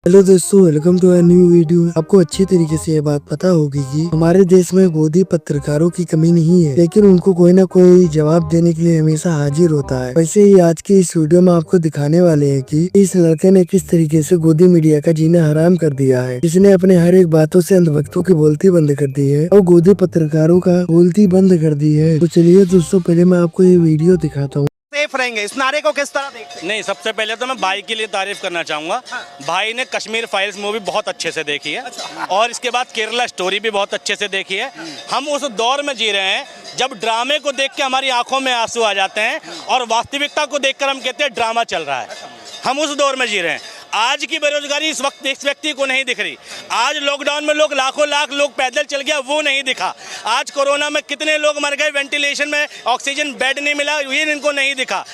Hello दोस्तों, welcome to a new video. आपको अच्छी तरीके से ये बात पता होगी कि हमारे देश में गोदी पत्रकारों की कमी नहीं है, लेकिन उनको कोई ना कोई जवाब देने के लिए हमेशा हाजिर होता है। वैसे ही आज के इस वीडियो में आपको दिखाने वाले हैं कि इस लड़के ने किस तरीके से गोदी मीडिया का जीना हराम कर दिया है। इसने अपने हर एक बातों से अंधभक्तों की बोलती बंद कर दी है और गोदी पत्रकारों का बोलती बंद कर दी है। तो चलिए दोस्तों, पहले मैं आपको ये वीडियो दिखाता हूँ। सेफ रहेंगे, इस नारे को किस तरह देखते हैं? नहीं, सबसे पहले तो मैं भाई के लिए तारीफ करना चाहूँगा। भाई ने कश्मीर फाइल्स मूवी बहुत अच्छे से देखी है और इसके बाद केरला स्टोरी भी बहुत अच्छे से देखी है। हम उस दौर में जी रहे हैं जब ड्रामे को देख के हमारी आंखों में आंसू आ जाते हैं और वास्तविकता को देखकर हम कहते हैं ड्रामा चल रहा है। हम उस दौर में जी रहे हैं। आज की बेरोजगारी इस वक्त इस व्यक्ति को नहीं दिख रही। आज लॉकडाउन में लोग लाखों लाख लोग पैदल चल गया, वो नहीं दिखा। आज कोरोना में कितने लोग मर गए, वेंटिलेशन में ऑक्सीजन बेड नहीं मिला, ये इनको नहीं दिखा।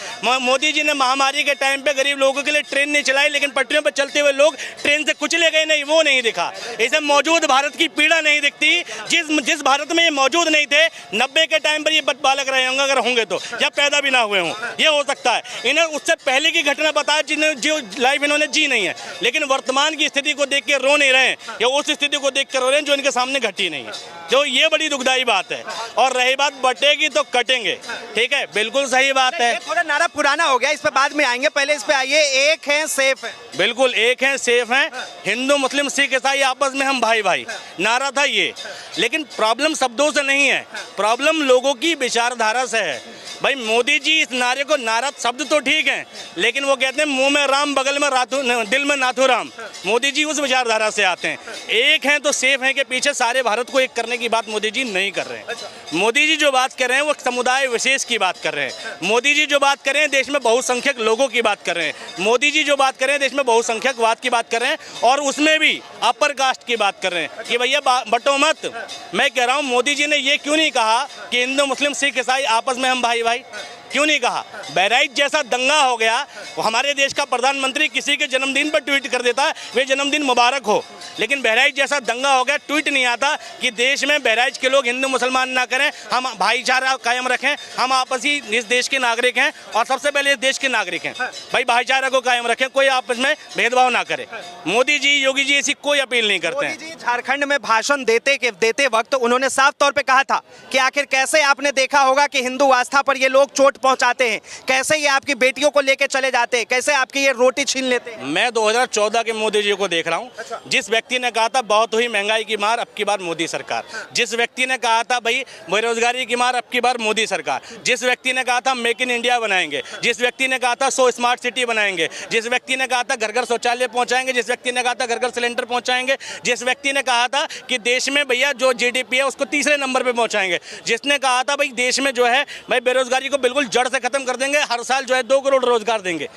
मोदी जी ने महामारी के टाइम पे गरीब लोगों के लिए ट्रेन नहीं चलाई, लेकिन पटरियों पर चलते हुए लोग ट्रेन से कुचले गए नहीं, वो नहीं दिखा। इसे मौजूद भारत की पीड़ा नहीं दिखती। जिस भारत में ये मौजूद नहीं थे, 90 के टाइम पर ये बालक रहे होंगे, अगर होंगे तो, या पैदा भी ना हुए हों, ये हो सकता है। इन्हें उससे पहले की घटना बताया जिन्हें जो लाइफ इन्होंने जी नहीं है, लेकिन वर्तमान की स्थिति को देख के रो नहीं रहे हैं, या उस स्थिति को देख कर रो रहे हैं जो इनके सामने घटी नहीं है। तो ये बड़ी दुखदाई बात है। और रही बात बटेगी तो कटेंगे, ठीक है, बिल्कुल सही बात है। थोड़ा नारा पुराना हो गया, इस पे बाद में आएंगे, पहले इस पे आइए। एक है, सेफ है। बिल्कुल एक हैं, सेफ हैं। हिंदू मुस्लिम सिख ईसाई आपस में हम भाई भाई, नारा था ये। लेकिन प्रॉब्लम शब्दों से नहीं है, प्रॉब्लम लोगों की विचारधारा से है। भाई मोदी जी इस नारे को, नारा शब्द तो ठीक है, लेकिन वो कहते हैं मुंह में राम बगल में दिल में नाथुराम। मोदी जी उस विचारधारा से आते हैं। एक हैं तो सेफ हैं के पीछे सारे भारत को एक करने की बात मोदी जी नहीं कर रहे हैं। मोदी जी जो बात कर रहे हैं वो समुदाय विशेष की बात कर रहे हैं। मोदी जी जो बात कर रहे हैं देश में बहुसंख्यक लोगों की बात कर रहे हैं। मोदी जी जो बात कर रहे हैं देश में बहुसंख्यकवाद की बात कर रहे हैं, और उसमें भी अपर कास्ट की बात कर रहे हैं कि भैया बटो मत। मैं कह रहा हूँ मोदी जी ने ये क्यों नहीं कहा कि हिंदू मुस्लिम सिख ईसाई आपस में हम भाई भाई, क्यों नहीं कहा? बहराइच जैसा दंगा हो गया, हमारे देश का प्रधानमंत्री किसी के जन्मदिन पर ट्वीट कर देता है वे जन्मदिन मुबारक हो, लेकिन बहराइच जैसा दंगा हो गया, ट्वीट नहीं आता कि देश में बहराइच के लोग हिंदू मुसलमान ना करें, हम भाईचारा कायम रखें, हम आपसी इस देश के नागरिक हैं और सबसे पहले इस देश के नागरिक हैं, भाई भाईचारा को कायम रखें, कोई आपस में भेदभाव ना करे। मोदी जी, योगी जी ऐसी कोई अपील नहीं करते हैं। मोदी जी झारखंड में भाषण देते वक्त उन्होंने साफ तौर पे कहा था कि आखिर कैसे आपने देखा होगा कि हिंदू आस्था पर ये लोग चोट पहुंचाते हैं, कैसे ये आपकी बेटियों को लेके चले जाते हैं, कैसे आपकी ये रोटी छीन लेते हैं। मैं 2014 के मोदी जी को देख रहा हूँ। जिस व्यक्ति ने कहा था बहुत हुई महंगाई की मार, अब की बार मोदी सरकार। जिस व्यक्ति ने कहा था भाई बेरोजगारी की मार, अब की बार मोदी सरकार। जिस व्यक्ति ने कहा था मेक इन इंडिया बनाएंगे, जिस व्यक्ति ने कहा था 100 स्मार्ट सिटी बनाएंगे, जिस व्यक्ति ने कहा था घर घर शौचालय पहुंचाएंगे, जिस व्यक्ति ने कहा था घर घर सिलेंडर पहुंचाएंगे, जिस व्यक्ति ने कहा था कि देश में भैया जो जीडीपी है उसको तीसरे नंबर पे पहुंचाएंगे, जिसने कहा था भाई देश में जो है भाई बेरोजगारी को बिल्कुल जड़ से खत्म कर देंगे, हर साल जो है 2 करोड़ रोजगार देंगे।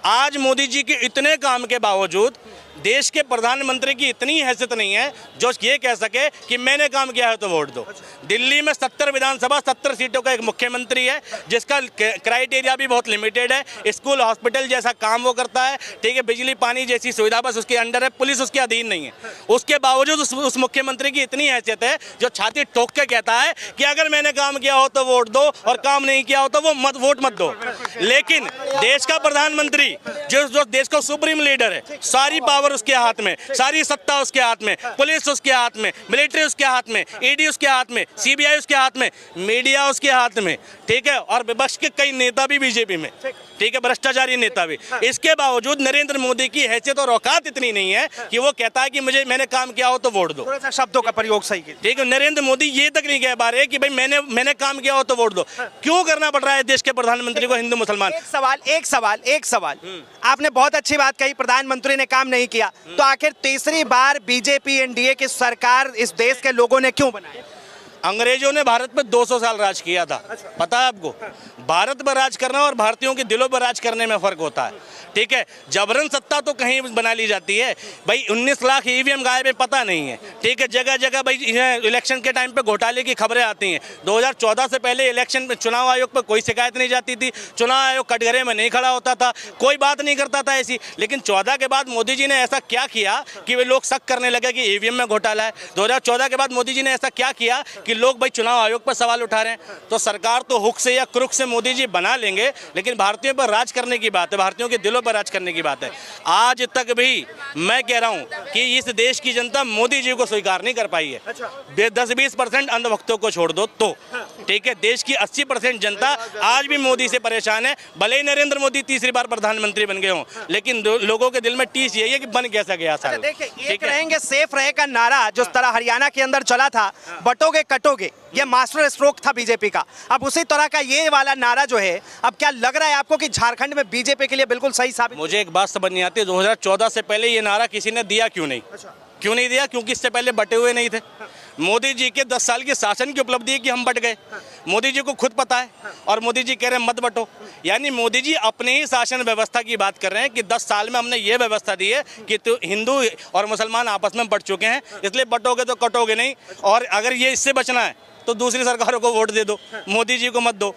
आज मोदी जी के इतने काम के बावजूद देश के प्रधानमंत्री की इतनी हैसियत नहीं है जो ये कह सके कि मैंने काम किया है तो वोट दो। दिल्ली में 70 विधानसभा 70 सीटों का एक मुख्यमंत्री है जिसका क्राइटेरिया भी बहुत लिमिटेड है। स्कूल हॉस्पिटल जैसा काम वो करता है, ठीक है, बिजली पानी जैसी सुविधा बस उसके अंडर है, पुलिस उसके अधीन नहीं है। उसके बावजूद उस मुख्यमंत्री की इतनी हैसियत है जो छाती ठोक के कहता है कि अगर मैंने काम किया हो तो वोट दो और काम नहीं किया हो तो वो वोट मत दो। लेकिन देश का प्रधानमंत्री जो देश का सुप्रीम लीडर है, सारी पावर उसके हाथ में, सारी सत्ता उसके हाथ में, पुलिस उसके हाथ में, मिलिट्री उसके हाथ में, ईडी उसके हाथ में, सीबीआई उसके हाथ में, मीडिया उसके हाथ में, ठीक है, और विपक्ष के कई नेता भी बीजेपी में, ठीक है, भ्रष्टाचारी नेता भी। इसके बावजूद नरेंद्र मोदी की हैसियत और औकात इतनी नहीं है कि वो कहता है कि मैंने काम किया हो तो वोट दो। थोड़ा सा शब्दों का प्रयोग सही कीजिए। ठीक है, नरेंद्र मोदी ये तक नहीं कह पा रहे कि भाई मैंने काम किया हो तो वोट दो। क्यों करना पड़ रहा है देश के प्रधानमंत्री को हिंदू मुसलमान? एक सवाल आपने बहुत अच्छी बात कही, प्रधानमंत्री ने काम नहीं किया, तो आखिर तीसरी बार बीजेपी एनडीए की सरकार इस देश के लोगों ने क्यों बनाई? अंग्रेजों ने भारत पे 200 साल राज किया था, पता है आपको? भारत पर राज करना और भारतीयों के दिलों पर राज करने में फर्क होता है, ठीक है। जबरन सत्ता तो कहीं बना ली जाती है। भाई 19 लाख ईवीएम गायब है, पता नहीं है, ठीक है। जगह जगह भाई इलेक्शन के टाइम पे घोटाले की खबरें आती हैं। 2014 से पहले इलेक्शन में चुनाव आयोग पर कोई शिकायत नहीं जाती थी, चुनाव आयोग कटघरे में नहीं खड़ा होता था, कोई बात नहीं करता था ऐसी। लेकिन 14 के बाद मोदी जी ने ऐसा क्या किया कि वे लोग शक करने लगे कि ईवीएम में घोटाला है। 2014 के बाद मोदी जी ने ऐसा क्या किया कि कि लोग भाई चुनाव आयोग पर सवाल उठा रहे हैं। तो सरकार तो हुक से या क्रुक से मोदी जी बना लेंगे, लेकिन भारतीयों पर राज करने की बात है, भारतीयों के दिलों पर राज करने की बात है। आज तक भी मैं कह रहा हूं कि इस देश की जनता मोदी जी को स्वीकार नहीं कर पाई है। 10-20% अंधभक्तों को छोड़ दो तो, ठीक है, देश की 80% जनता आज भी मोदी से परेशान है। भले ही नरेंद्र मोदी तीसरी बार प्रधानमंत्री बन गए हों, लेकिन लोगों के दिल में टीस यही है कि बन कैसा गया साल। देखिए, एक रहेंगे सेफ रहे का नारा जिस तरह हरियाणा के अंदर चला था, बटोगे कटोगे, ये मास्टर स्ट्रोक था बीजेपी का। अब उसी तरह का ये वाला नारा जो है, अब क्या लग रहा है आपको कि झारखंड में बीजेपी के लिए बिल्कुल सही साबित? मुझे एक बात समझ नहीं आती, 2014 से पहले ये नारा किसी ने दिया क्यों नहीं? क्यों नहीं दिया? क्योंकि इससे पहले बटे हुए नहीं थे। मोदी जी के 10 साल के शासन की उपलब्धि है कि हम बट गए। मोदी जी को खुद पता है और मोदी जी कह रहे हैं मत बटो। यानी मोदी जी अपने ही शासन व्यवस्था की बात कर रहे हैं कि 10 साल में हमने ये व्यवस्था दी है कि तो हिंदू और मुसलमान आपस में बट चुके हैं, इसलिए बटोगे तो कटोगे नहीं। और अगर ये इससे बचना है तो दूसरी सरकारों को वोट दे दो, मोदी जी को मत दो।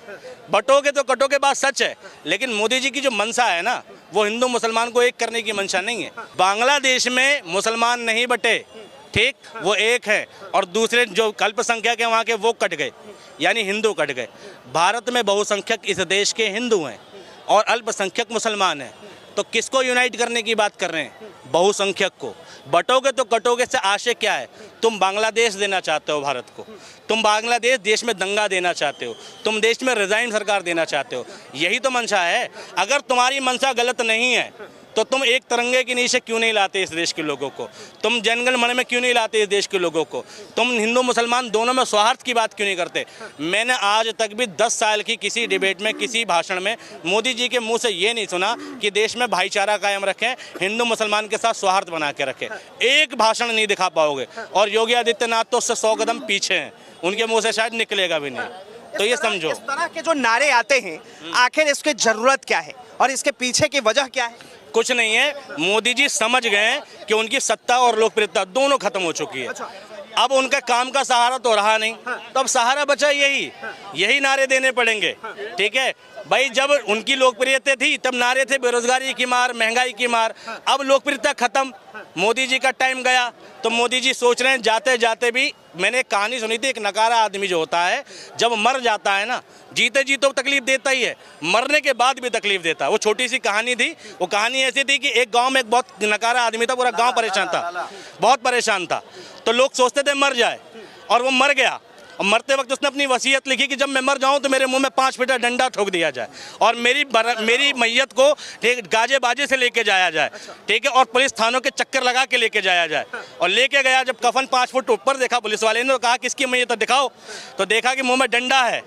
बटोगे तो कटोगे, बात सच है, लेकिन मोदी जी की जो मंशा है ना, वो हिंदू मुसलमान को एक करने की मंशा नहीं है। बांग्लादेश में मुसलमान नहीं बटे, ठीक, वो एक है, और दूसरे जो अल्पसंख्यक है वहाँ के वो कट गए, यानी हिंदू कट गए। भारत में बहुसंख्यक इस देश के हिंदू हैं और अल्पसंख्यक मुसलमान हैं, तो किसको यूनाइट करने की बात कर रहे हैं? बहुसंख्यक को। बटोगे तो कटोगे से आशय क्या है? तुम बांग्लादेश देना चाहते हो भारत को, तुम बांग्लादेश देश में दंगा देना चाहते हो, तुम देश में रिजाइन सरकार देना चाहते हो, यही तो मंशा है। अगर तुम्हारी मंशा गलत नहीं है तो तुम एक तिरंगे के नीचे क्यों नहीं लाते इस देश के लोगों को? तुम जनगण मन में क्यों नहीं लाते इस देश के लोगों को? तुम हिंदू मुसलमान दोनों में सौहार्द की बात क्यों नहीं करते? मैंने आज तक भी 10 साल की किसी डिबेट में, किसी भाषण में मोदी जी के मुंह से ये नहीं सुना कि देश में भाईचारा कायम रखें, हिंदू मुसलमान के साथ सौहार्द बना के रखें। एक भाषण नहीं दिखा पाओगे। और योगी आदित्यनाथ तो उससे 100 कदम पीछे हैं, उनके मुँह से शायद निकलेगा भी नहीं। तो ये समझो, इस तरह के जो नारे आते हैं, आखिर इसकी जरूरत क्या है और इसके पीछे की वजह क्या है? कुछ नहीं है। मोदी जी समझ गए कि उनकी सत्ता और लोकप्रियता दोनों खत्म हो चुकी है। अब उनका काम का सहारा तो रहा नहीं, तो अब सहारा बचा यही नारे देने पड़ेंगे, ठीक है भाई। जब उनकी लोकप्रियता थी तब नारे थे बेरोजगारी की मार, महंगाई की मार। अब लोकप्रियता खत्म, मोदी जी का टाइम गया, तो मोदी जी सोच रहे हैं जाते जाते भी। मैंने एक कहानी सुनी थी, एक नकारा आदमी जो होता है जब मर जाता है ना, जीते जी तो तकलीफ देता ही है, मरने के बाद भी तकलीफ देता है। वो छोटी सी कहानी थी। वो कहानी ऐसी थी कि एक गांव में एक बहुत नकारा आदमी था, पूरा गांव परेशान था, बहुत परेशान था। तो लोग सोचते थे मर जाए, और वो मर गया। और मरते वक्त उसने अपनी वसीयत लिखी कि जब मैं मर जाऊं तो मेरे मुंह में 5 फीटा डंडा ठोक दिया जाए, और मेरी मैयत को गाजे बाजे से लेके जाया जाए, ठीक है, और पुलिस थानों के चक्कर लगा के लेके जाया जाए। और लेके गया, जब कफन 5 फुट ऊपर देखा पुलिस वाले ने, तो कहा किसकी मैयत है दिखाओ, तो देखा कि मुंह में डंडा है।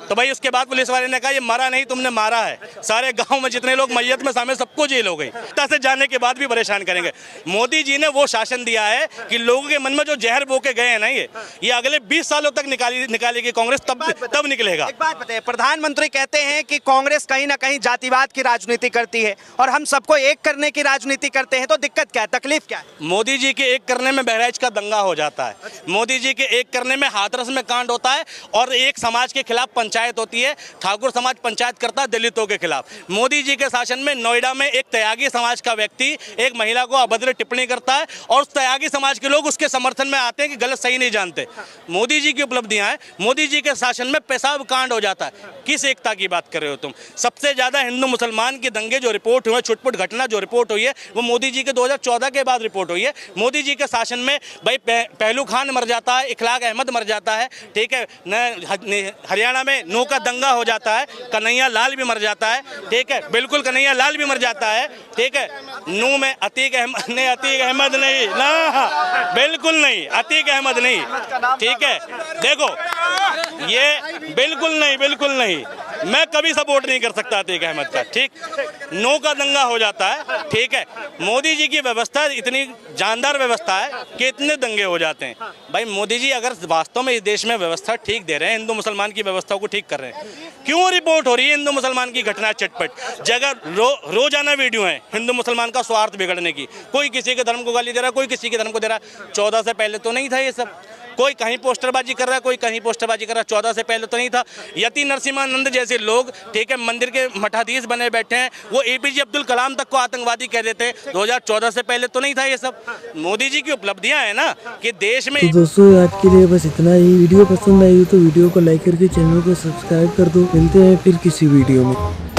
तो भाई उसके बाद पुलिस वाले ने कहा ये मरा नहीं, तुमने मारा है। सारे गांव में जितने लोग मैयत में शामिल सबको जेल हो गई। से जाने के बाद भी परेशान करेंगे। मोदी जी ने वो शासन दिया है कि लोगों के मन में जो जहर बो के गए हैं ना, ये अगले 20 सालों तक निकालेगी कांग्रेस, तब निकलेगा। एक बात बताइए, प्रधानमंत्री कहते हैं कि कांग्रेस कहीं ना कहीं जातिवाद की राजनीति करती है और हम सबको एक करने की राजनीति करते हैं, तो दिक्कत क्या है, तकलीफ क्या है? मोदी जी के एक करने में बहराइच का दंगा हो जाता है, मोदी जी के एक करने में हाथरस में कांड होता है, और एक समाज के खिलाफ पंचायत होती है, ठाकुर समाज पंचायत करता है दलितों के खिलाफ। मोदी जी के शासन में नोएडा में एक त्यागी समाज का व्यक्ति एक महिला को अभद्र टिप्पणी करता है, और उस त्यागी समाज के लोग उसके समर्थन में आते हैं कि गलत सही नहीं जानते। मोदी जी की उपलब्धियां हैं, मोदी जी के शासन में पेशाब कांड हो जाता है। किस एकता की बात कर रहे हो तुम? सबसे ज्यादा हिंदू मुसलमान के दंगे जो रिपोर्ट हुए, छुटपुट घटना जो रिपोर्ट हुई है, वो मोदी जी के 2014 के बाद रिपोर्ट हुई है। मोदी जी के शासन में भाई पहलू खान मर जाता है, इखलाक अहमद मर जाता है, ठीक है, हरियाणा में नू का दंगा हो जाता है, कन्हैया लाल भी मर जाता है, ठीक है, बिल्कुल कन्हैया लाल भी मर जाता है, ठीक है। नू में अतीक अहमद नहीं ना, बिल्कुल नहीं, अतीक अहमद नहीं, ठीक है। देखो ये बिल्कुल नहीं, मैं कभी सपोर्ट नहीं कर सकता अतीक अहमद का, ठीक। नो का दंगा हो जाता है, ठीक है। मोदी जी की व्यवस्था इतनी जानदार व्यवस्था है कि इतने दंगे हो जाते हैं। भाई मोदी जी अगर वास्तव में इस देश में व्यवस्था ठीक दे रहे हैं, हिंदू मुसलमान की व्यवस्था को ठीक कर रहे हैं, क्यों रिपोर्ट हो रही है हिंदू मुसलमान की घटना चटपट जगह रोजाना वीडियो है हिंदू मुसलमान का स्वार्थ बिगड़ने की। कोई किसी के धर्म को गाली दे रहा, कोई किसी के धर्म को दे रहा। 14 से पहले तो नहीं था ये सब। कोई कहीं पोस्टरबाजी कर रहा है, कोई कहीं पोस्टरबाजी कर रहा है। 14 से पहले तो नहीं था। यति नरसिम्हानंद जैसे लोग, ठीक है, मंदिर के मठाधीश बने बैठे हैं, वो एपीजे अब्दुल कलाम तक को आतंकवादी कह देते हैं। 2014 से पहले तो नहीं था ये सब। मोदी जी की उपलब्धियां है ना कि देश में। तो दोस्तों आज के लिए बस इतना ही। वीडियो पसंद आई हो तो वीडियो को लाइक करके चैनल को सब्सक्राइब कर दो। मिलते हैं फिर किसी वीडियो में।